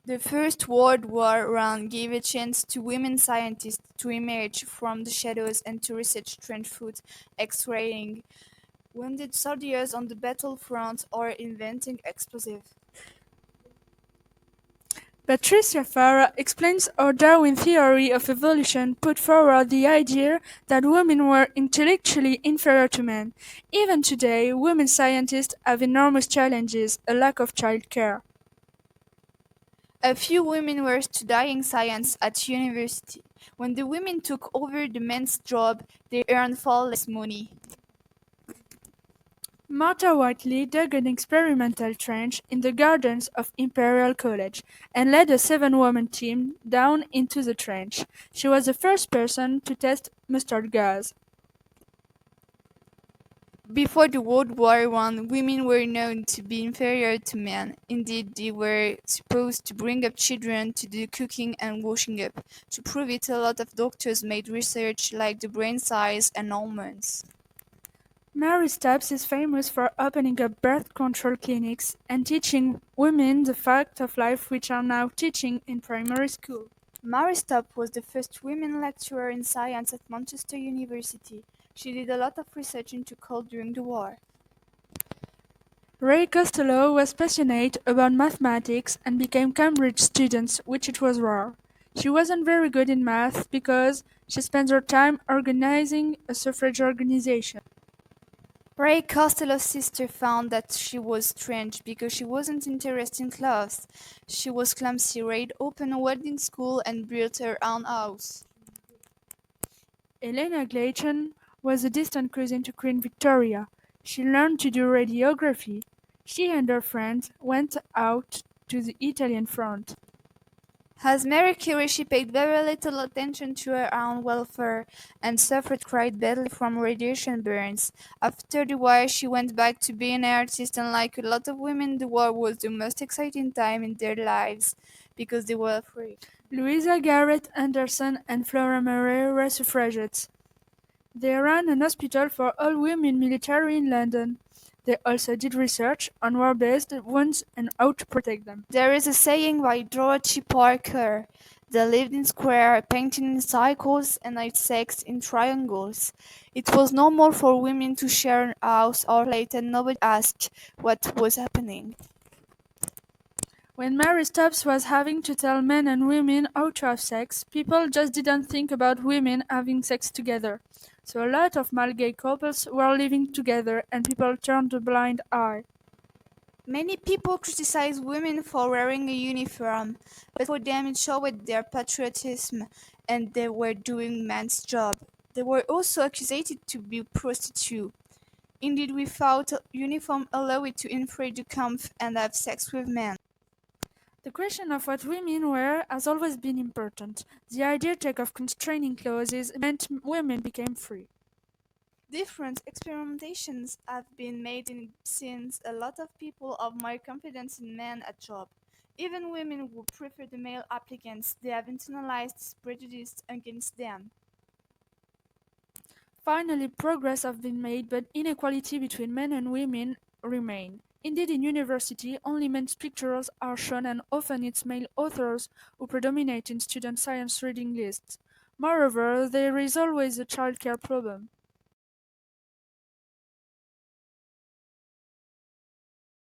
The First World War run gave a chance to women scientists to emerge from the shadows and to research trench foot, X-raying wounded soldiers on the battlefront, or inventing explosives. Patricia Farah explains how Darwin's theory of evolution put forward the idea that women were intellectually inferior to men. Even today, women scientists have enormous challenges, a lack of childcare. A few women were studying science at university. When the women took over the men's job, they earned far less money. Martha Whiteley dug an experimental trench in the gardens of Imperial College and led a seven-woman team down into the trench. She was the first person to test mustard gas. Before the World War One, women were known to be inferior to men. Indeed, they were supposed to bring up children, to do cooking and washing up. To prove it, a lot of doctors made research like the brain size and hormones. Mary Stubbs is famous for opening up birth control clinics and teaching women the fact of life which are now teaching in primary school. Marseault was the first women lecturer in science at Manchester University. She did a lot of research into coal during the war. Ray Costello was passionate about mathematics and became Cambridge student, which it was rare. She wasn't very good in math because she spent her time organizing a suffrage organization. Ray Costello's sister found that she was strange because she wasn't interested in clothes. She was clumsy. Ray opened a wedding school and built her own house. Elena Gleichen was a distant cousin to Queen Victoria. She learned to do radiography. She and her friends went out to the Italian front. As Mary Curie, she paid very little attention to her own welfare and suffered quite badly from radiation burns. After the war, she went back to being an artist, and like a lot of women, the war was the most exciting time in their lives because they were free. Louisa Garrett Anderson and Flora Murray were suffragettes. They ran an hospital for all women military in London. They also did research on war-based wounds and how to protect them. There is a saying by Dorothy Parker: "They lived in squares, painting in circles, and had sex in triangles." It was normal for women to share a house or plate, and nobody asked what was happening. When Mary Stubbs was having to tell men and women how to have sex, people just didn't think about women having sex together. So a lot of male gay couples were living together and people turned a blind eye. Many people criticize women for wearing a uniform, but for them it showed their patriotism and they were doing man's job. They were also accused to be prostitutes. Indeed, without a uniform allowed to infiltrate the camp and have sex with men. The question of what women wear has always been important. The idea of constraining clothes meant women became free. Different experimentations have been made since a lot of people have more confidence in men at job. Even women who prefer the male applicants, they have internalized this prejudice against them. Finally, progress has been made, but inequality between men and women remain. Indeed, in university, only men's pictures are shown and often it's male authors who predominate in student science reading lists. Moreover, there is always a childcare problem.